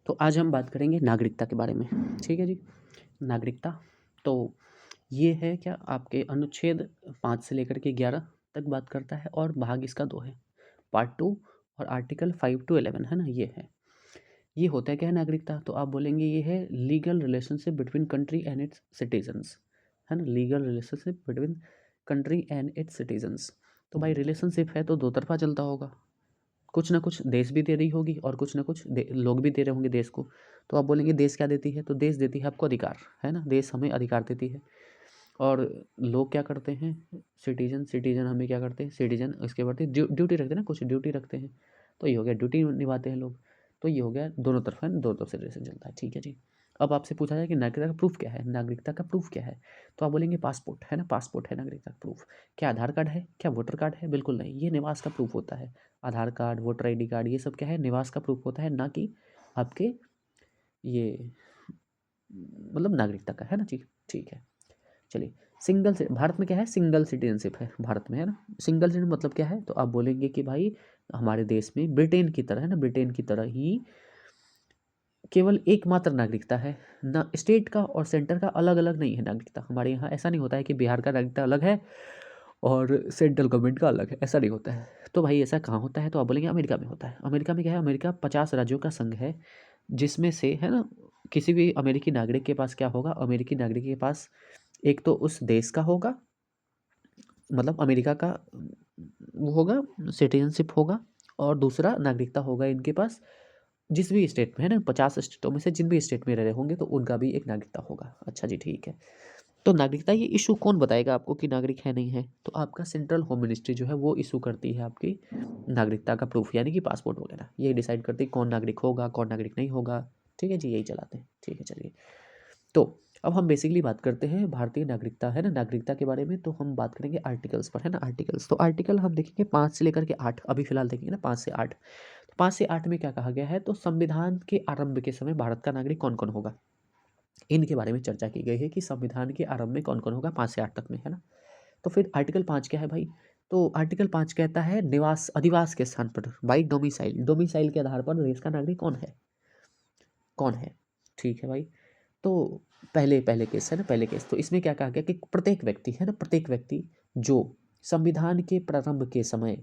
तो आज हम बात करेंगे नागरिकता के बारे में। ठीक है जी। नागरिकता तो ये है क्या, आपके अनुच्छेद 5 से लेकर के 11 तक बात करता है और भाग इसका 2 है, पार्ट 2 और आर्टिकल 5 टू 11 है ना, ये है। ये होता है क्या है नागरिकता, तो आप बोलेंगे ये है legal relationship between country and it's citizens, है ना, legal relationship between country and it's citizens. तो भाई रिलेशनशिप है तो दो तरफा चलता होगा, कुछ ना कुछ देश भी दे रही होगी और कुछ ना कुछ लोग भी दे रहे होंगे देश को। तो आप बोलेंगे देश क्या देती है, तो देश देती है आपको अधिकार, है ना, देश हमें अधिकार देती है। और लोग क्या करते हैं, सिटीजन सिटीजन हमें क्या करते हैं, सिटीजन इसके प्रति ड्यूटी रखते हैं ना, कुछ ड्यूटी रखते हैं। तो ये हो गया ड्यूटी निभाते हैं लोग। तो ये हो गया दोनों तरफ है ना, दोनों तरफ से रिलेशन चलता है। ठीक है जी। अब आपसे पूछा जाए कि नागरिकता का प्रूफ क्या है, नागरिकता का प्रूफ क्या है, तो आप बोलेंगे पासपोर्ट, है ना, पासपोर्ट है नागरिकता का प्रूफ। क्या आधार कार्ड है, क्या वोटर कार्ड है, बिल्कुल नहीं, ये निवास का प्रूफ होता है। आधार कार्ड, वोटर आईडी कार्ड, ये सब क्या है, निवास का प्रूफ होता है, ना कि आपके ये मतलब नागरिकता का, है ना जी। ठीक है, चलिए। सिंगल से भारत में क्या है, सिंगल सिटीजनशिप है भारत में, है ना। सिंगल सिटीजन मतलब क्या है, तो आप बोलेंगे कि भाई हमारे देश में ब्रिटेन की तरह, है ना, ब्रिटेन की तरह ही केवल एकमात्र नागरिकता है ना, स्टेट का और सेंटर का अलग अलग नहीं है नागरिकता। हमारे यहाँ ऐसा नहीं होता है कि बिहार का नागरिकता अलग है और सेंट्रल गवर्नमेंट का अलग है, ऐसा नहीं होता है। तो भाई ऐसा कहाँ होता है, तो आप बोलेंगे अमेरिका में होता है। अमेरिका में क्या है, अमेरिका 50 राज्यों का संघ है, जिसमें से, है ना, किसी भी अमेरिकी नागरिक के पास क्या होगा, अमेरिकी नागरिक के पास एक तो उस देश का होगा, मतलब अमेरिका का वो होगा, सिटीजनशिप होगा, और दूसरा नागरिकता होगा इनके पास जिस भी स्टेट में, है ना, 50 स्टेटों में से जिन भी स्टेट में रह रहे होंगे तो उनका भी एक नागरिकता होगा। अच्छा जी, ठीक है। तो नागरिकता ये इशू कौन बताएगा आपको कि नागरिक है नहीं है, तो आपका सेंट्रल होम मिनिस्ट्री जो है वो इशू करती है आपकी नागरिकता का प्रूफ, यानी कि पासपोर्ट वगैरह, ये डिसाइड करती है कौन नागरिक होगा कौन नागरिक नहीं होगा। ठीक है जी, यही चलाते हैं। ठीक है, चलिए। तो अब हम बेसिकली बात करते हैं भारतीय नागरिकता, है ना, नागरिकता के बारे में। तो हम बात करेंगे आर्टिकल्स पर, है ना, आर्टिकल्स। तो आर्टिकल हम देखेंगे 5 से लेकर के 8, अभी फिलहाल देखेंगे ना 5 से 8। तो 5 से 8 में क्या कहा गया है, तो संविधान के आरंभ के समय भारत का नागरिक कौन कौन होगा, इनके बारे में चर्चा की गई है कि संविधान के आरंभ में कौन कौन होगा 5 से 8 तक में, है ना। तो फिर आर्टिकल 5 क्या है भाई, तो आर्टिकल 5 कहता है निवास, अधिवास के स्थान पर, बाई डोमिसाइल, डोमिसाइल के आधार पर देश का नागरिक कौन है, कौन है। ठीक है भाई। तो पहले पहले केस है ना, पहले केस, तो इसमें क्या कहा गया कि प्रत्येक व्यक्ति, है ना, प्रत्येक व्यक्ति जो संविधान के प्रारंभ के समय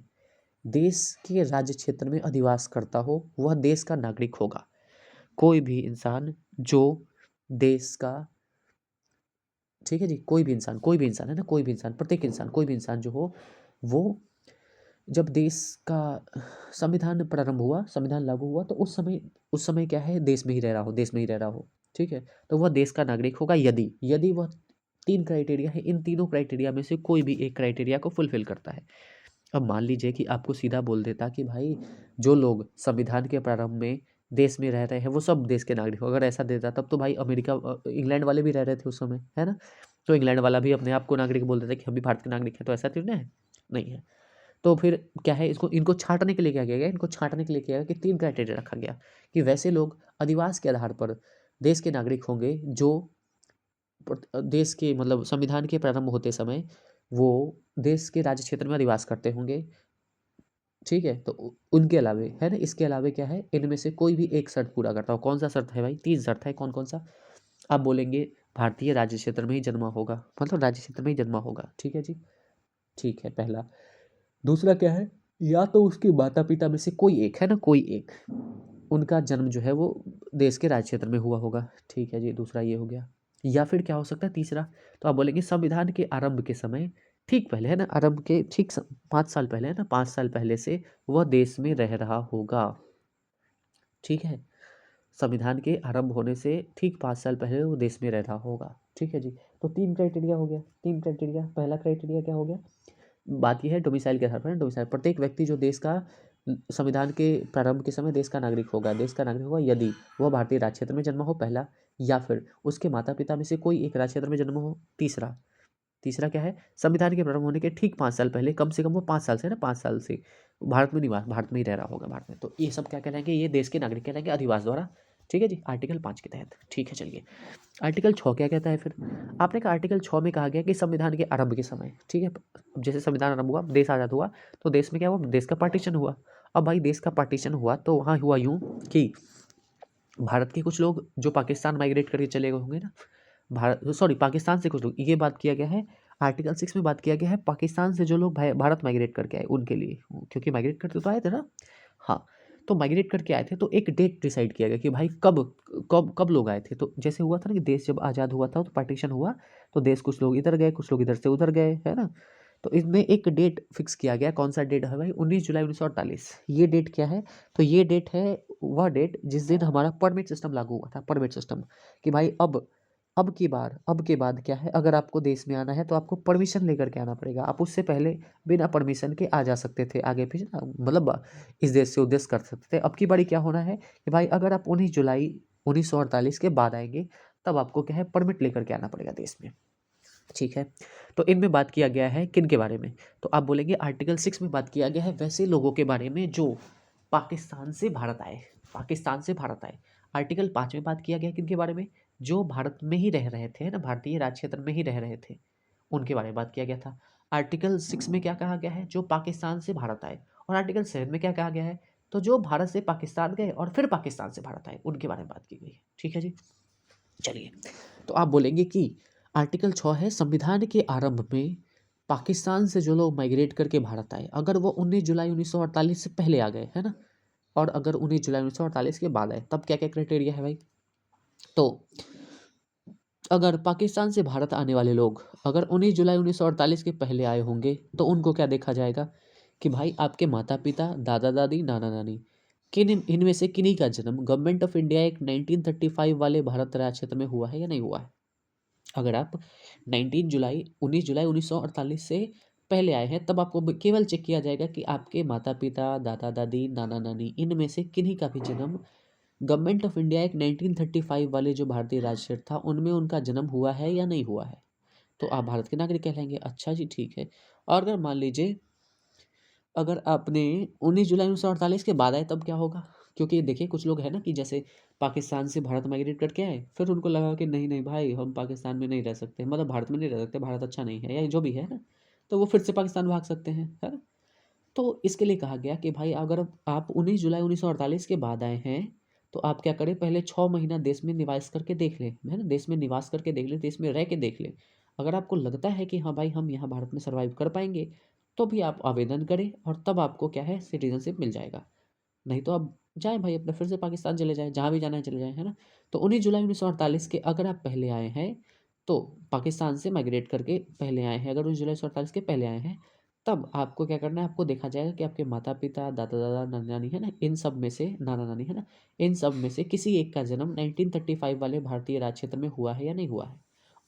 देश के राज्य क्षेत्र में अधिवास करता हो वह देश का नागरिक होगा। कोई भी इंसान जो देश का, ठीक है जी, कोई भी इंसान, कोई भी इंसान, है ना, कोई भी इंसान, प्रत्येक इंसान, कोई भी इंसान जो हो, वो जब देश का संविधान प्रारंभ हुआ, संविधान लागू हुआ, तो उस समय क्या है, देश में ही रह रहा हो, देश में ही रह रहा हो। ठीक है, तो वह देश का नागरिक होगा यदि यदि वह 3 क्राइटेरिया है, इन तीनों क्राइटेरिया में से कोई भी एक क्राइटेरिया को फुलफिल करता है। अब मान लीजिए कि आपको सीधा बोल देता कि भाई जो लोग संविधान के प्रारंभ में देश में रह रहे हैं वो सब देश के नागरिक हो, अगर ऐसा देता तब तो भाई अमेरिका इंग्लैंड वाले भी रह रहे थे उस समय, है ना। तो इंग्लैंड वाला भी अपने आप को नागरिक बोल देता कि हम भी भारत के नागरिक हैं, तो ऐसा तो नहीं है। तो फिर क्या है, इसको इनको छांटने के लिए क्या किया गया, इनको छांटने के लिए किया गया कि 3 क्राइटेरिया रखा गया कि वैसे लोग अधिवास के आधार पर देश के नागरिक होंगे जो देश के मतलब संविधान के प्रारंभ होते समय वो देश के राज्य क्षेत्र में अधिवास करते होंगे। ठीक है, तो उनके अलावे, है ना, इसके अलावे क्या है, इनमें से कोई भी एक शर्त पूरा करता हो। कौन सा शर्त है भाई, 3 शर्त है, कौन कौन सा, आप बोलेंगे भारतीय राज्य क्षेत्र में ही जन्मा होगा, मतलब राज्य क्षेत्र में ही जन्मा होगा। ठीक है जी, ठीक है, पहला। दूसरा क्या है, या तो उसके माता पिता में से कोई एक, है ना, कोई एक, उनका जन्म जो है वो देश के राज्य क्षेत्र में हुआ होगा। ठीक है जी, दूसरा ये हो गया। या फिर क्या हो सकता है तीसरा, तो आप बोलेंगे संविधान के आरंभ के समय ठीक पहले, है ना, आरंभ के ठीक 5 साल पहले, है ना, 5 साल पहले से वह देश में रह रहा होगा। ठीक है, संविधान के आरंभ होने से ठीक 5 साल पहले वो देश में रह रहा होगा। ठीक है जी। तो 3 क्राइटेरिया हो गया, 3 क्राइटेरिया। पहला क्राइटेरिया क्या हो गया, बात यह है डोमिसाइल के आधार पर, डोमिसाइल, प्रत्येक व्यक्ति जो देश का संविधान के प्रारंभ के समय देश का नागरिक होगा, देश का नागरिक होगा यदि वह भारतीय राज्य क्षेत्र में जन्मा हो, पहला, या फिर उसके माता पिता में से कोई एक राज्य क्षेत्र में जन्मा हो, तीसरा। तीसरा क्या है, संविधान के प्रारंभ होने के ठीक 5 साल पहले, कम से कम वो 5 साल से, ना 5 साल से भारत में निवास, भारत में ही रह रहा होगा, भारत में। तो ये सब क्या कहलाएंगे, ये देश के नागरिक कहलाएंगे अधिवास द्वारा। ठीक है जी, आर्टिकल 5 के तहत। ठीक है, चलिए। आर्टिकल 6 क्या कहता है फिर, आपने कहा आर्टिकल 6 में कहा गया कि संविधान के आरंभ के समय, ठीक है, अब जैसे संविधान आरंभ हुआ, देश आज़ाद हुआ, तो देश में क्या हुआ, देश का पार्टीशन हुआ। अब भाई देश का पार्टीशन हुआ तो वहाँ हुआ यूँ कि भारत के कुछ लोग जो पाकिस्तान माइग्रेट करके चले गए होंगे ना, पाकिस्तान से कुछ लोग, ये बात किया गया है आर्टिकल 6 में, बात किया गया है पाकिस्तान से जो लोग भारत माइग्रेट करके आए उनके लिए, क्योंकि माइग्रेट करके तो आए थे ना। हाँ, तो माइग्रेट करके आए थे तो एक डेट डिसाइड किया गया कि भाई कब कब कब लोग आए थे। तो जैसे हुआ था ना कि देश जब आज़ाद हुआ था तो पार्टीशन हुआ, तो देश कुछ लोग इधर गए, कुछ लोग इधर से उधर गए, है ना। तो इसमें एक डेट फिक्स किया गया, कौन सा डेट है भाई, 19 जुलाई 1948। ये डेट क्या है, तो ये डेट है वह डेट जिस दिन हमारा परमिट सिस्टम लागू हुआ था। परमिट सिस्टम कि भाई अब के बाद क्या है, अगर आपको देश में आना है तो आपको परमिशन लेकर के आना पड़ेगा। आप उससे पहले बिना परमिशन के आ जा सकते थे, आगे पीछे ना, मतलब इस देश से उस देश कर सकते थे। अब की बारी क्या होना है कि भाई अगर आप 19 जुलाई 1948 के बाद आएंगे तब आपको क्या है, परमिट लेकर के आना पड़ेगा देश में। ठीक है, तो इनमें बात किया गया है किन के बारे में, तो आप बोलेंगे आर्टिकल 6 में बात किया गया है वैसे लोगों के बारे में जो पाकिस्तान से भारत आए, पाकिस्तान से भारत आए। आर्टिकल 5 में बात किया गया किन के बारे में, जो भारत में ही रह रहे थे ना, भारतीय राज्य क्षेत्र में ही रह रहे थे, उनके बारे में बात किया गया था। आर्टिकल 6 में क्या कहा गया है, जो पाकिस्तान से भारत आए। और आर्टिकल 7 में क्या कहा गया है, तो जो भारत से पाकिस्तान गए और फिर पाकिस्तान से भारत आए, उनके बारे में बात की गई है। ठीक है जी, चलिए, तो आप बोलेंगे कि आर्टिकल 6 है, संविधान के आरंभ में पाकिस्तान से जो लोग माइग्रेट करके भारत आए, अगर वो 19 जुलाई 1948 से पहले आ गए, है ना, और अगर 19 जुलाई 1948 के बाद आए, तब क्या क्या क्राइटेरिया है भाई। तो अगर पाकिस्तान से भारत आने वाले लोग अगर 19 जुलाई 1948 के पहले आए होंगे तो उनको क्या देखा जाएगा कि भाई आपके माता पिता, दादा दादी, नाना नानी, इनमें से किन्हीं का जन्म गवर्नमेंट ऑफ इंडिया एक 1935 वाले भारत राज्य क्षेत्र में हुआ है या नहीं हुआ है। अगर आप 19 जुलाई 1948 से पहले आए हैं तब आपको केवल चेक किया जाएगा कि आपके माता पिता, दादा दादी, नाना नानी, इनमें से किन्हीं का भी जन्म गवर्नमेंट ऑफ इंडिया एक 1935 वाले जो भारतीय राज्य क्षेत्र था उनमें उनका जन्म हुआ है या नहीं हुआ है, तो आप भारत के नागरिक कहलाएंगे। अच्छा जी, ठीक है। और अगर मान लीजिए अगर आपने 19 जुलाई 1948 के बाद आए तब क्या होगा, क्योंकि देखिए कुछ लोग हैं ना कि जैसे पाकिस्तान से भारत माइग्रेट करके आए, फिर उनको लगा कि नहीं नहीं भाई हम पाकिस्तान में नहीं रह सकते, मतलब भारत में नहीं रह सकते, भारत अच्छा नहीं है या जो भी है ना, तो वो फिर से पाकिस्तान भाग सकते हैं, है ना। तो इसके लिए कहा गया कि भाई अगर आप 19 जुलाई 1948 के बाद आए हैं तो आप क्या करें, पहले 6 महीना देश में निवास करके देख लें, है ना, देश में निवास करके देख लें, देश में रह के देख लें। अगर आपको लगता है कि हाँ भाई हम यहाँ भारत में सर्वाइव कर पाएंगे तो भी आप आवेदन करें और तब आपको क्या है, सिटीजनशिप मिल जाएगा। नहीं तो आप जाएँ भाई अपना फिर से पाकिस्तान चले जाएँ, जहाँ भी जाना है चले जाएँ, है ना। तो 19 जुलाई 1948 के अगर आप पहले आए हैं तो पाकिस्तान से माइग्रेट करके पहले आए हैं, अगर 19 जुलाई 1948 के पहले आए हैं तब आपको क्या करना है, आपको देखा जाएगा कि आपके माता पिता, दादा दादा, नाना नानी, है ना, इन सब में से, नाना नानी, है ना, इन सब में से किसी एक का जन्म 1935 वाले भारतीय राज्य क्षेत्र में हुआ है या नहीं हुआ है।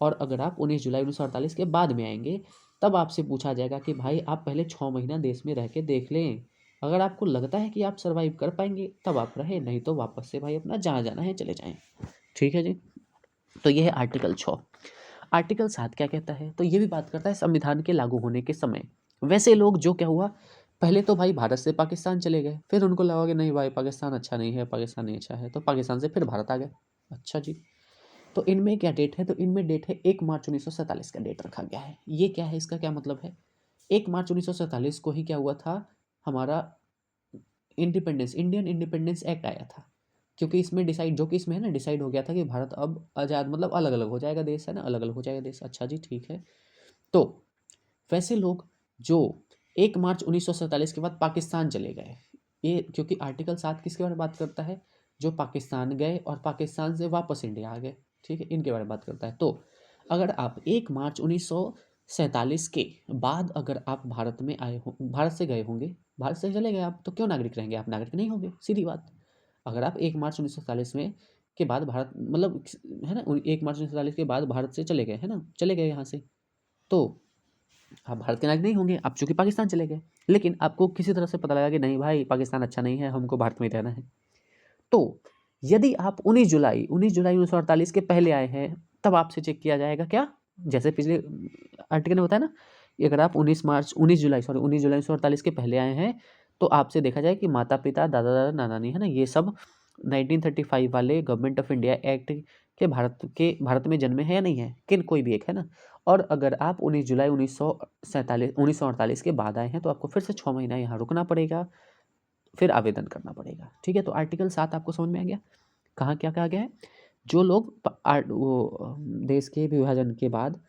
और अगर आप 19 जुलाई 1948 के बाद में आएंगे तब आपसे पूछा जाएगा कि भाई आप पहले 6 महीना देश में रह के देख लें, अगर आपको लगता है कि आप सर्वाइव कर पाएंगे तब आप रहे, नहीं तो वापस से भाई अपना जहाँ जाना है चले जाएं। ठीक है जी, तो ये है आर्टिकल 6। आर्टिकल 7 क्या कहता है, तो ये भी बात करता है संविधान के लागू होने के समय वैसे लोग जो क्या हुआ, पहले तो भाई भारत से पाकिस्तान चले गए, फिर उनको लगा कि नहीं भाई पाकिस्तान अच्छा नहीं है, पाकिस्तान नहीं अच्छा है, तो पाकिस्तान से फिर भारत आ गए। अच्छा जी, तो इनमें क्या डेट है, तो इनमें डेट है 1 मार्च 1947 का डेट रखा गया है। ये क्या है, इसका क्या मतलब है, 1 मार्च 1947 को ही क्या हुआ था, हमारा इंडिपेंडेंस, इंडियन इंडिपेंडेंस एक्ट आया था। क्योंकि इसमें डिसाइड, जो कि इसमें है ना, डिसाइड हो गया था कि भारत अब आज़ाद, मतलब अलग अलग हो जाएगा देश, है ना, अलग अलग हो जाएगा देश। अच्छा जी, ठीक है। तो वैसे लोग जो 1 मार्च 1947 के बाद पाकिस्तान चले गए, ये क्योंकि आर्टिकल 7 किसके बारे में बात करता है, जो पाकिस्तान गए और पाकिस्तान से वापस इंडिया आ गए, ठीक है, इनके बारे में बात करता है। तो अगर आप 1 मार्च 1947 के बाद अगर आप भारत में आए हो, भारत से गए होंगे, भारत से चले गए आप, तो क्यों नागरिक रहेंगे, आप नागरिक नहीं होंगे, सीधी बात। अगर आप 1 मार्च 1947 में के बाद भारत, मतलब है ना, 1 मार्च 1947 के बाद भारत से चले गए, है ना, चले गए यहाँ से, तो आप भारत के नागरिक नहीं होंगे, आप चूंकि पाकिस्तान चले गए। लेकिन आपको किसी तरह से पता लगा कि नहीं भाई पाकिस्तान अच्छा नहीं है, हमको भारत में ही रहना है, तो यदि आप 19 जुलाई 1948 के पहले आए हैं तब आपसे चेक किया जाएगा क्या, जैसे पिछले आर्टिकल में बताया ना, कि अगर आप 19 जुलाई 1948 के पहले आए हैं तो आपसे देखा जाए कि माता पिता, दादा दादा, नाना नानी, है ना, ये सब 1935 वाले गवर्नमेंट ऑफ इंडिया एक्ट के भारत में जन्मे हैं या नहीं है, किन कोई भी एक, है ना। और अगर आप 19 जुलाई 1948 के बाद आए हैं तो आपको फिर से 6 महीना यहाँ रुकना पड़ेगा, फिर आवेदन करना पड़ेगा। ठीक है, तो आर्टिकल 7 आपको समझ में आ गया। कहाँ क्या कहा गया है, जो लोग देश के विभाजन के बाद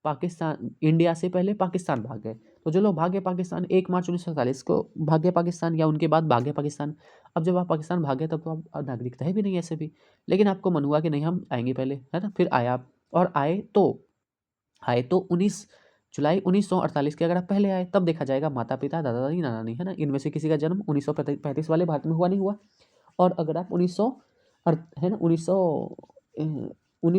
पाकिस्तान, इंडिया से पहले पाकिस्तान भाग गए, तो जो लोग भागे पाकिस्तान 1 मार्च 1947 को भागे पाकिस्तान, या उनके बाद भागे पाकिस्तान। अब जब आप पाकिस्तान भागे तब तो आप नागरिकता है भी नहीं ऐसे भी, लेकिन आपको मन हुआ कि नहीं हम आएंगे पहले, है ना, फिर आए आप, और आए तो 19 जुलाई 1948 के अगर आप पहले आए तब देखा जाएगा माता पिता दादा दादी नाना नानी, है ना, इनमें से किसी का जन्म 1935 वाले भारत में हुआ नहीं हुआ। और अगर आप 19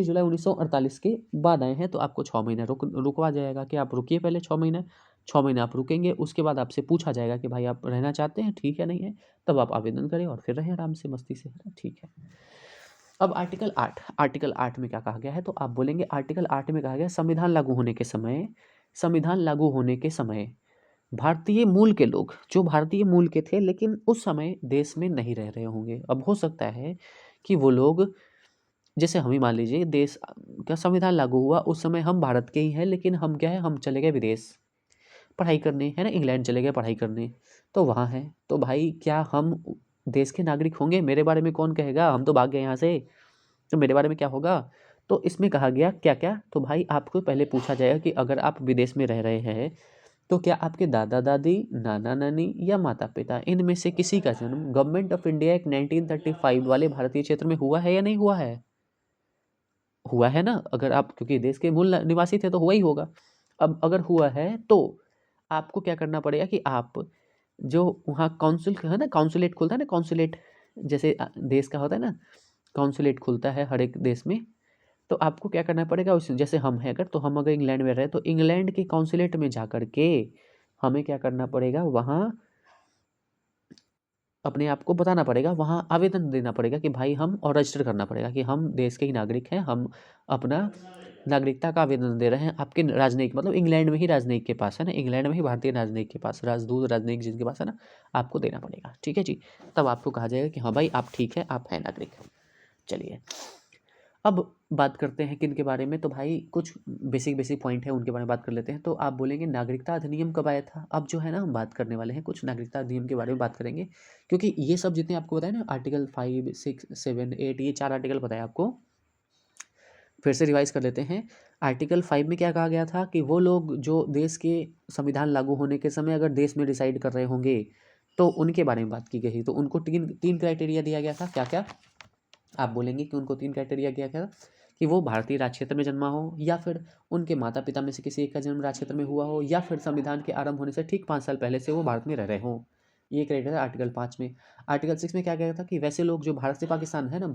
जुलाई 1948 के बाद आए हैं तो आपको 6 महीने रुकवा जाएगा कि आप रुकिए पहले 6 महीने। 6 महीने आप रुकेंगे, उसके बाद आपसे पूछा जाएगा कि भाई आप रहना चाहते हैं, ठीक है नहीं है, तब आप आवेदन करें और फिर रहें आराम से मस्ती से, है ना, ठीक है। अब आर्टिकल 8 में क्या कहा गया है, तो आप बोलेंगे आर्टिकल 8 में कहा गया संविधान लागू होने के समय भारतीय मूल के लोग, जो भारतीय मूल के थे लेकिन उस समय देश में नहीं रह रहे होंगे। अब हो सकता है कि वो लोग, जैसे हम ही मान लीजिए देश का संविधान लागू हुआ उस समय हम भारत के ही हैं, लेकिन हम क्या है, हम चले गए विदेश पढ़ाई करने, है ना, इंग्लैंड चले गए पढ़ाई करने, तो वहाँ है, तो भाई क्या हम देश के नागरिक होंगे? मेरे बारे में कौन कहेगा, हम तो भाग गए यहाँ से, तो मेरे बारे में क्या होगा? तो इसमें कहा गया क्या क्या, तो भाई आपको पहले पूछा जाएगा कि अगर आप विदेश में रह रहे हैं तो क्या आपके दादा दादी, नाना नानी या माता पिता, इनमें से किसी का जन्म गवर्नमेंट ऑफ इंडिया एक्ट 1935 वाले भारतीय क्षेत्र में हुआ है या नहीं हुआ है? हुआ है ना, अगर आप क्योंकि देश के मूल निवासी थे तो हुआ ही होगा। अब अगर हुआ है तो आपको क्या करना पड़ेगा कि आप जो वहाँ काउंसिल है ना, काउंसुलेट खुलता है ना, काउंसुलेट जैसे देश का होता है ना, काउंसुलेट खुलता है हर एक देश में, तो आपको क्या करना पड़ेगा, उस जैसे हम हैं अगर, तो हम अगर इंग्लैंड में रहे तो इंग्लैंड के काउंसुलेट में जा कर के हमें क्या करना पड़ेगा, वहाँ अपने आप को बताना पड़ेगा, वहाँ आवेदन देना पड़ेगा कि भाई हम, और रजिस्टर करना पड़ेगा कि हम देश के ही नागरिक हैं, हम अपना नागरिकता का आवेदन दे रहे हैं आपके राजनयिक, मतलब इंग्लैंड में ही राजनयिक के पास, है ना, इंग्लैंड में ही भारतीय राजनयिक के पास, राजदूत राजनयिक जिनके पास है ना, आपको देना पड़ेगा, ठीक है जी। तब आपको कहा जाएगा कि हाँ भाई आप ठीक है, आप हैं नागरिक। चलिए अब बात करते हैं किन के बारे में, तो भाई कुछ बेसिक बेसिक पॉइंट है उनके बारे में बात कर लेते हैं। तो आप बोलेंगे नागरिकता अधिनियम कब आया था? अब जो है ना हम बात करने वाले हैं कुछ नागरिकता अधिनियम के बारे में बात करेंगे, क्योंकि ये सब जितने आपको बताए ना, आर्टिकल 5, 6, 7, 8, ये 4 आर्टिकल बताए आपको, फिर से रिवाइज कर लेते हैं। आर्टिकल 5 में क्या कहा गया था कि वो लोग जो देश के संविधान लागू होने के समय अगर देश में डिसाइड कर रहे होंगे तो उनके बारे में बात की गई, तो उनको तीन तीन क्राइटेरिया दिया गया था। क्या क्या? आप बोलेंगे कि उनको 3 क्राइटेरिया क्या क्या, कि वो भारतीय राज्य क्षेत्र में जन्मा हो, या फिर उनके माता पिता में से किसी एक का जन्म राज्य क्षेत्र में हुआ हो, या फिर संविधान के आरंभ होने से ठीक 5 साल पहले से वो भारत में रह रहे हों। ये क्राइटेरिया आर्टिकल 5 में। आर्टिकल 6 में क्या गया था कि वैसे लोग जो भारत से पाकिस्तान है ना,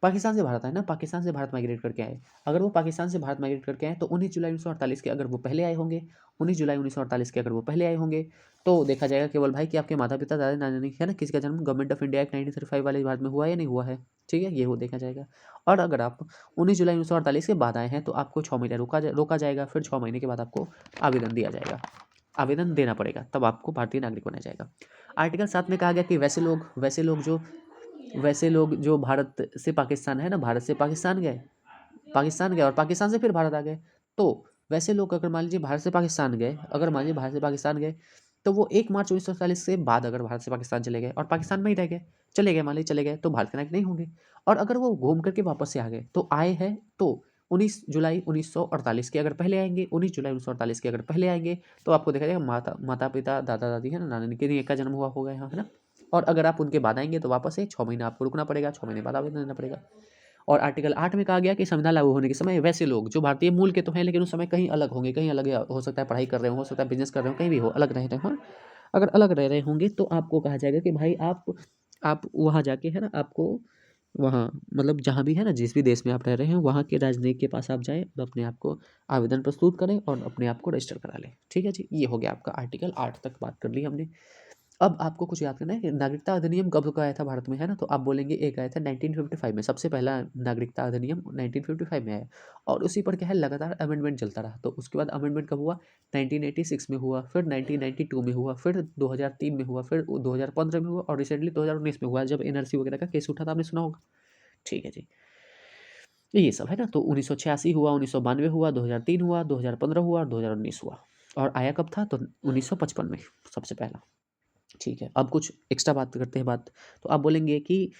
पाकिस्तान से भारत आए ना, पाकिस्तान से भारत माइग्रेट करके आए, अगर वो पाकिस्तान से भारत माइग्रेट करके आए तो 19 जुलाई 1948 के अगर वो पहले आए होंगे, 19 जुलाई 1948 के अगर वो पहले आए होंगे, तो देखा जाएगा केवल भाई कि आपके माता पिता दादा नानी है ना, किसी का जन्म गवर्नमेंट ऑफ इंडिया एक्ट 1935 वाले भारत में हुआ या नहीं हुआ है, ठीक है, ये वो देखा जाएगा। और अगर आप 19 जुलाई 1948 के बाद आए हैं तो आपको 6 महीने रोका जाएगा, फिर 6 महीने के बाद आपको आवेदन दिया जाएगा, आवेदन देना पड़ेगा, तब आपको भारतीय नागरिक बनाया जाएगा। आर्टिकल 7 में कहा गया कि वैसे लोग जो भारत से पाकिस्तान है ना, भारत से पाकिस्तान गए और पाकिस्तान से फिर भारत आ गए, तो वैसे लोग अगर मान लीजिए भारत से पाकिस्तान गए, अगर मान लीजिए भारत से पाकिस्तान गए तो वो 1 मार्च 1947 से बाद अगर भारत से पाकिस्तान चले गए और पाकिस्तान में ही रह गए, मान लीजिए चले गए, तो भारत के नागरिक नहीं होंगे। और अगर वो घूम करके वापस से आ गए, तो आए हैं तो 19 जुलाई 1948 के अगर पहले आएंगे, 19 जुलाई 1948 के अगर पहले आएंगे, तो आपको देखा जाएगा माता पिता दादा दादी है ना, नाना नानी के एक का जन्म हुआ होगा यहाँ, है ना। और अगर आप उनके बाद आएंगे तो वापस से 6 महीना आपको रुकना पड़ेगा, 6 महीने बाद आवेदन देना पड़ेगा। और आर्टिकल 8 में कहा गया कि संविधान लागू होने के समय वैसे लोग जो भारतीय मूल के तो हैं लेकिन उस समय कहीं अलग होंगे, कहीं अलग हो सकता है पढ़ाई कर रहे हो सकता है बिजनेस कर रहे हो, कहीं भी हो, अलग रह रहे हो, अगर अलग रह रहे होंगे तो आपको कहा जाएगा कि भाई आप वहाँ जाके है ना, आपको वहाँ मतलब जहाँ भी है ना, जिस भी देश में आप रह रहे हैं वहाँ के राजनयिक के पास आप जाएँ और अपने आप को आवेदन प्रस्तुत करें और अपने आप को रजिस्टर करा लें, ठीक है जी। ये हो गया आपका आर्टिकल 8 तक बात कर ली हमने। अब आपको कुछ याद करना है कि नागरिकता अधिनियम कब का आया था भारत में, है ना, तो आप बोलेंगे एक आया था 1955 में, सबसे पहला नागरिकता अधिनियम 1955 में आया, और उसी पर क्या है लगातार अमेंडमेंट चलता रहा, तो उसके बाद अमेंडमेंट कब हुआ, 1986 में हुआ, फिर 1992 में हुआ, फिर 2003 में हुआ, फिर 2015 में हुआ, और रिसेंटली 2019 में हुआ जब एनआरसी वगैरह का केस उठा था, आपने सुना होगा, ठीक है जी। ये सब है ना, तो 1986 हुआ, 1992 हुआ, 2003 हुआ, 2015 हुआ और 2019 हुआ। और आया कब था, तो 1955 में सबसे पहला, ठीक है। अब कुछ एक्स्ट्रा बात करते हैं तो आप बोलेंगे कि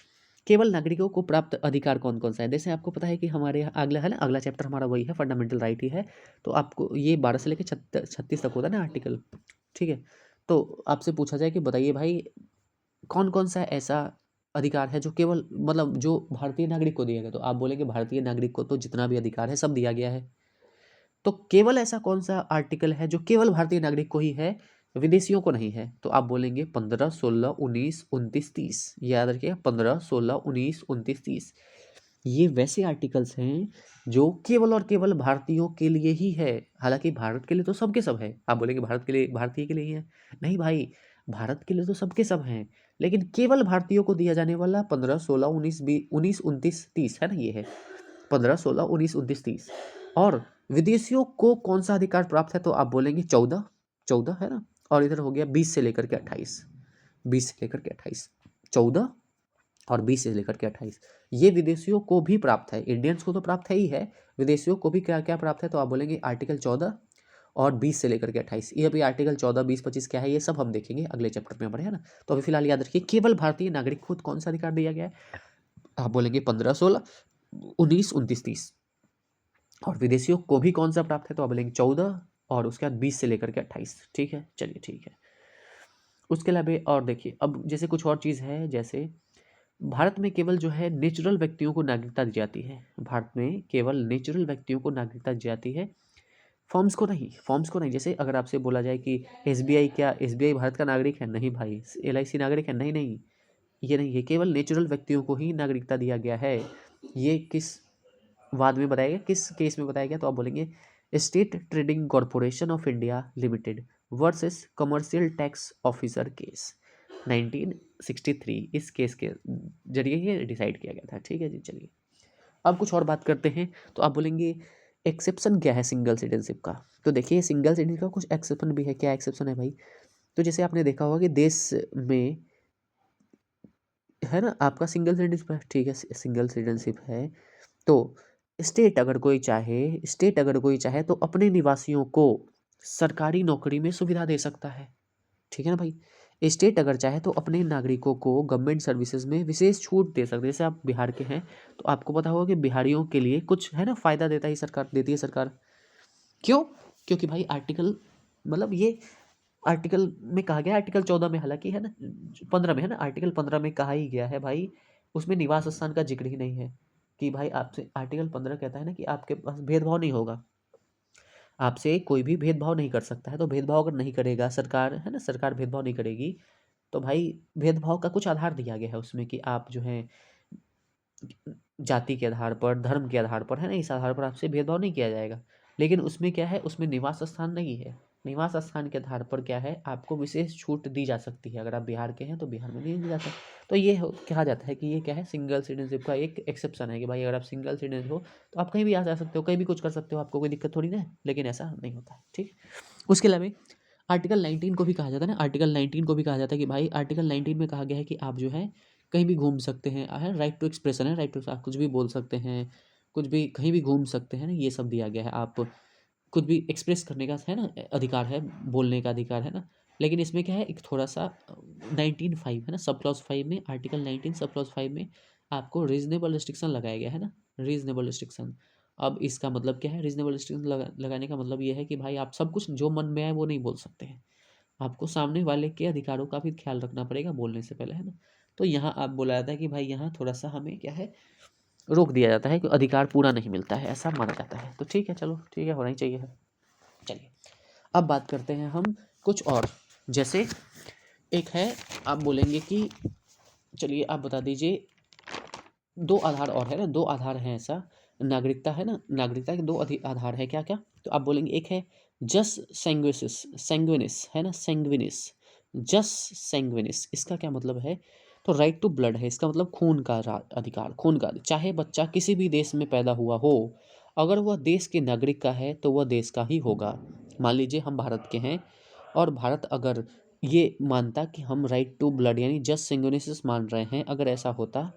केवल नागरिकों को प्राप्त अधिकार कौन कौन सा है? जैसे आपको पता है कि हमारे यहाँ अगला है ना, अगला चैप्टर हमारा वही है, फंडामेंटल राइट ही है। तो आपको ये 12 से लेकर 36 तक होता है ना आर्टिकल, ठीक है। तो आपसे पूछा जाए कि बताइए भाई कौन कौन सा ऐसा अधिकार है जो केवल मतलब जो भारतीय नागरिक को दिया गया, तो आप बोलेंगे भारतीय नागरिक को तो जितना भी अधिकार है सब दिया गया है। तो केवल ऐसा कौन सा आर्टिकल है जो केवल भारतीय नागरिक को ही है, विदेशियों को नहीं है? तो आप बोलेंगे 15, 16, 19, 29, 30। याद रखिए 15, 16, 19, 29, 30। ये वैसे आर्टिकल्स हैं जो केवल और केवल भारतीयों के लिए ही है। हालांकि भारत के लिए तो सबके सब है। आप बोलेंगे भारत के लिए, भारतीय के लिए ही है? नहीं भाई, भारत के लिए तो सबके सब हैं, लेकिन केवल भारतीयों को दिया जाने वाला 15, 16, 19, 19, 29, 30 है ना, ये है 15, 16, 19, 29, 30। और विदेशियों को कौन सा अधिकार प्राप्त है? तो आप बोलेंगे 14, 14 है ना। और इधर हो गया 20 से लेकर के 28, 20 से लेकर के 28, 14 और 20 से लेकर के 28। ये विदेशियों को भी प्राप्त है, इंडियंस को तो प्राप्त है ही है, विदेशियों को भी क्या क्या प्राप्त है? तो आप बोलेंगे आर्टिकल 14 और 20 से लेकर के 28। ये अभी आर्टिकल 14, 20, 25 क्या है ये सब हम देखेंगे अगले चैप्टर में हमारे, है ना। तो अभी फिलहाल याद रखिए केवल भारतीय नागरिक को कौन सा अधिकार दिया गया है? आप बोलेंगे 15, 16, 19, 29, 30। और विदेशियों को भी कौन सा प्राप्त है? तो आप बोलेंगे 14 और उसके बाद 20 से लेकर के 28। ठीक है, चलिए ठीक है। उसके अलावा और देखिए, अब जैसे कुछ और चीज़ है, जैसे भारत में केवल जो है नेचुरल व्यक्तियों को नागरिकता दी जाती है। भारत में केवल नेचुरल व्यक्तियों को नागरिकता दी जाती है, फॉर्म्स को नहीं, फॉर्म्स को नहीं। जैसे अगर आपसे बोला जाए कि एसबीआई, क्या एसबीआई भारत का नागरिक है? नहीं भाई। एलआईसी नागरिक है? नहीं नहीं, ये नहीं है। केवल नेचुरल व्यक्तियों को ही नागरिकता दिया गया है। ये किस वाद में बताया गया, किस केस में बताया गया? तो आप बोलेंगे state trading corporation of India limited versus commercial tax officer case 1963। इस केस के जरिए ये डिसाइड किया गया था। ठीक है जी, चलिए अब कुछ और बात करते हैं। तो आप बोलेंगे एक्सेप्शन क्या है सिंगल सिटीजनशिप का? तो देखिए सिंगल सिटीजन का कुछ एक्सेप्शन भी है। क्या एक्सेप्शन है भाई? तो जैसे आपने देखा होगा कि देश में है ना आपका सिंगल सिटीजनशिप है, ठीक है, सिंगल सिटीजनशिप है। तो स्टेट अगर कोई चाहे तो अपने निवासियों को सरकारी नौकरी में सुविधा दे सकता है। ठीक है ना भाई। स्टेट अगर चाहे तो अपने नागरिकों को गवर्नमेंट सर्विसेज में विशेष छूट दे सकते हैं। जैसे आप बिहार के हैं तो आपको पता होगा कि बिहारियों के लिए कुछ है ना फ़ायदा देता है सरकार, देती है सरकार। क्यों? क्योंकि भाई आर्टिकल, मतलब ये आर्टिकल में कहा गया, आर्टिकल 14 में, हालांकि है ना 15 में, है ना, आर्टिकल 15 में कहा ही गया है भाई, उसमें निवास स्थान का जिक्र ही नहीं है कि भाई आपसे। आर्टिकल 15 कहता है ना कि आपके पास भेदभाव नहीं होगा, आपसे कोई भी भेदभाव नहीं कर सकता है। तो भेदभाव अगर नहीं करेगा सरकार, है ना, सरकार भेदभाव नहीं करेगी, तो भाई भेदभाव का कुछ आधार दिया गया है उसमें कि आप जो है जाति के आधार पर, धर्म के आधार पर, है ना, इस आधार पर आपसे भेदभाव नहीं किया जाएगा। लेकिन उसमें क्या है, उसमें निवास स्थान नहीं है। निवास स्थान के आधार पर क्या है, आपको विशेष छूट दी जा सकती है। अगर आप बिहार के हैं तो बिहार में नहीं दी जाता। तो ये कहा जाता है कि ये क्या है, सिंगल सिटीजनशिप का एक एक्सेप्शन है कि भाई अगर आप सिंगल सिटीजन हो तो आप कहीं भी आ जा सकते हो, कहीं भी कुछ कर सकते हो, आपको कोई दिक्कत थोड़ी ना है। लेकिन ऐसा नहीं होता है, ठीक। उसके अलावा आर्टिकल 19 को भी कहा जाता है ना, आर्टिकल 19 को भी कहा जाता है कि भाई आर्टिकल 19 में कहा गया है कि आप जो है कहीं भी घूम सकते हैं, है राइट टू एक्सप्रेशन है, राइट टू, आप कुछ भी बोल सकते हैं, कुछ भी कहीं भी घूम सकते हैं ना, ये सब दिया गया है। आप कुछ भी एक्सप्रेस करने का है ना अधिकार है, बोलने का अधिकार है ना। लेकिन इसमें क्या है, एक थोड़ा सा 19(5) है ना, सब क्लॉज 5 में, आर्टिकल 19 सब क्लॉज 5 में आपको रीजनेबल रिस्ट्रिक्शन लगाया गया है ना, रीजनेबल रिस्ट्रिक्शन। अब इसका मतलब क्या है, रीजनेबल रिस्ट्रिक्शन लगाने का मतलब ये है कि भाई आप सब कुछ जो मन में आए वो नहीं बोल सकते हैं, आपको सामने वाले के अधिकारों का भी ख्याल रखना पड़ेगा बोलने से पहले, है ना। तो यहाँ आप बोला जाता है कि भाई यहाँ थोड़ा सा हमें क्या है, रोक दिया जाता है कि अधिकार पूरा नहीं मिलता है, ऐसा माना जाता है। तो ठीक है, चलो ठीक है, होना ही चाहिए है। चलिए अब बात करते हैं हम कुछ और। जैसे एक है, आप बोलेंगे कि चलिए आप बता दीजिए, दो आधार और है ना, दो आधार हैं ऐसा, नागरिकता है ना, नागरिकता के दो आधार है, क्या क्या? तो आप बोलेंगे एक है जस सैंग्विनिस, सैंग्विनिस है ना, सैंग्विनिस, जस सैंग्विनिस, इसका क्या मतलब है? तो राइट टू ब्लड है, इसका मतलब खून का अधिकार, खून का। चाहे बच्चा किसी भी देश में पैदा हुआ हो, अगर वह देश के नागरिक का है तो वह देश का ही होगा। मान लीजिए हम भारत के हैं और भारत अगर ये मानता कि हम राइट टू ब्लड यानी जस्ट सिंगोनिसिस मान रहे हैं, अगर ऐसा होता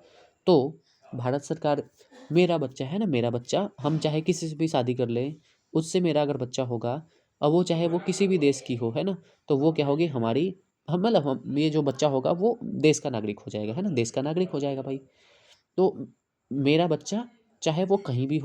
तो भारत सरकार, मेरा बच्चा है ना, मेरा बच्चा, हम चाहे किसी से भी शादी कर लें, उससे मेरा अगर बच्चा होगा, अब वो चाहे वो किसी भी देश की हो, है ना, तो वो क्या होगी हमारी, हम मतलब हम ये जो बच्चा होगा वो देश का नागरिक हो जाएगा, है ना, देश का नागरिक हो जाएगा भाई। तो मेरा बच्चा चाहे वो कहीं भी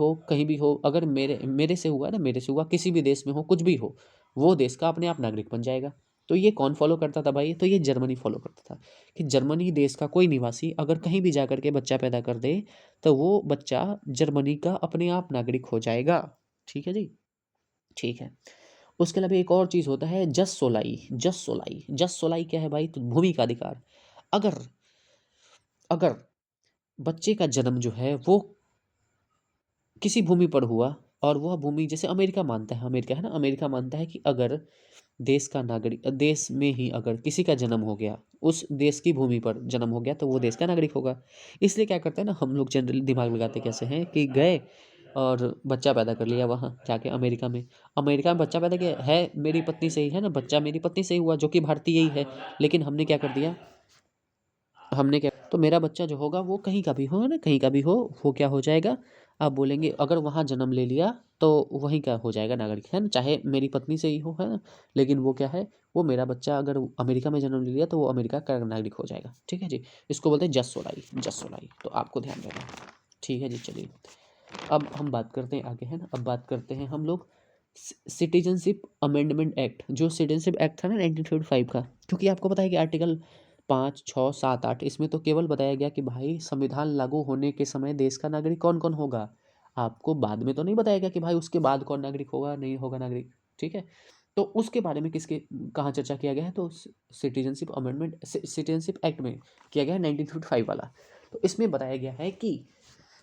हो, अगर मेरे मेरे से हुआ ना, मेरे से हुआ, किसी भी देश में हो, कुछ भी हो, वो देश का अपने आप नागरिक बन जाएगा। तो ये कौन फॉलो करता था भाई? तो ये जर्मनी फॉलो करता था कि जर्मनी देश का कोई निवासी अगर कहीं भी जा कर के बच्चा पैदा कर दे, तो वो बच्चा जर्मनी का अपने आप नागरिक हो जाएगा। ठीक है जी? ठीक है। उसके अलावा एक और चीज़ होता है जस सोलाई। जस सोलाई, जस सोलाई क्या है भाई? तो भूमि का अधिकार। अगर अगर बच्चे का जन्म जो है वो किसी भूमि पर हुआ, और वह भूमि जैसे अमेरिका मानता है, अमेरिका है ना, अमेरिका मानता है कि अगर देश का नागरिक, देश में ही अगर किसी का जन्म हो गया, उस देश की भूमि पर जन्म हो गया, तो वो देश का नागरिक होगा। इसलिए क्या करते हैं ना, हम लोग जनरली दिमाग लगाते कैसे हैं कि गए और बच्चा पैदा कर लिया वहाँ जाके अमेरिका में। अमेरिका में बच्चा पैदा किया है, मेरी पत्नी से ही है ना, बच्चा मेरी पत्नी से ही हुआ, जो कि भारतीय ही है। लेकिन हमने क्या कर दिया, हमने क्या, तो मेरा बच्चा जो होगा वो कहीं का भी हो, है ना, कहीं का भी हो, वो क्या हो जाएगा, आप बोलेंगे अगर वहाँ जन्म ले लिया तो वहीं का हो जाएगा नागरिक, है ना, चाहे मेरी पत्नी से ही हो, है ना। लेकिन वो क्या है, वो मेरा बच्चा अगर अमेरिका में जन्म ले लिया तो वो अमेरिका का नागरिक हो जाएगा। ठीक है जी? इसको बोलते हैं जस सोलाई, जस सोलाई, तो आपको ध्यान देना है। ठीक है जी, चलिए अब हम बात करते हैं आगे, है ना। अब बात करते हैं हम लोग सिटीजनशिप अमेंडमेंट एक्ट, जो सिटीजनशिप एक्ट था ना 1955 का। क्योंकि आपको पता है कि आर्टिकल 5, 6, 7, 8 इसमें तो केवल बताया गया कि भाई संविधान लागू होने के समय देश का नागरिक कौन कौन होगा। आपको बाद में तो नहीं बताया गया कि भाई उसके बाद कौन नागरिक होगा, नहीं होगा नागरिक। ठीक है? तो उसके बारे में किसके कहाँ चर्चा किया गया है, तो सिटीजनशिप अमेंडमेंट सिटीजनशिप एक्ट में किया गया है 1955 वाला। तो इसमें बताया गया है कि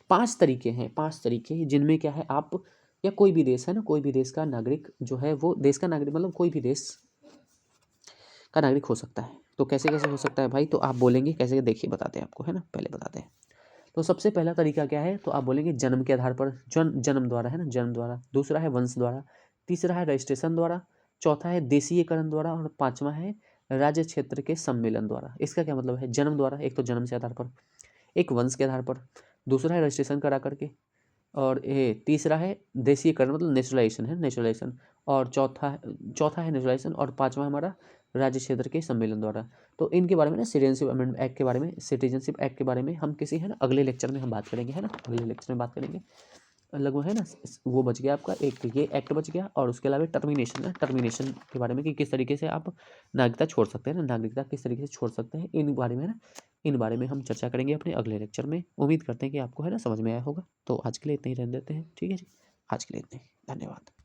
5 तरीके हैं, 5 तरीके जिनमें क्या है, आप या कोई भी देश है ना, कोई भी देश का नागरिक जो है वो देश का नागरिक मतलब कोई भी देश का नागरिक हो सकता है। तो कैसे कैसे हो सकता है भाई? तो आप बोलेंगे कैसे, देखिए बताते हैं आपको, है ना, पहले बताते हैं। तो सबसे पहला तरीका क्या है, तो आप बोलेंगे जन्म के आधार पर, जन्म द्वारा, है ना, जन्म द्वारा। दूसरा है वंश द्वारा। तीसरा है रजिस्ट्रेशन द्वारा। चौथा है देशीयकरण द्वारा। और पांचवा है राज्य क्षेत्र के सम्मेलन द्वारा। इसका क्या मतलब है? जन्म द्वारा, एक तो जन्म से आधार पर, एक वंश के आधार पर, दूसरा है रजिस्ट्रेशन करा करके, और ये तीसरा है देशीयकरण मतलब नेचुरलाइजेशन, है नेचुरलाइजेशन, और चौथा है नेचुरलाइजेशन, और पांचवा हमारा राज्य क्षेत्र के सम्मेलन द्वारा। तो इनके बारे में ना, सिटीजनशिप अमेंडमेंट एक्ट के बारे में, सिटीजनशिप एक्ट के बारे में हम किसी, है ना, अगले लेक्चर में हम बात करेंगे, है ना, अगले लेक्चर में बात करेंगे। लगभग, है ना, वो बच गया आपका, एक तो ये एक्ट बच गया, और उसके अलावा टर्मिनेशन है, टर्मिनेशन के बारे में कि किस तरीके से आप नागरिकता छोड़ सकते हैं ना, नागरिकता किस तरीके से छोड़ सकते हैं, इन बारे में, है ना, इन बारे में हम चर्चा करेंगे अपने अगले लेक्चर में। उम्मीद करते हैं कि आपको, है ना, समझ में आया होगा। तो आज के लिए इतना ही रहने देते हैं। ठीक है जी? आज के लिए इतना ही, धन्यवाद।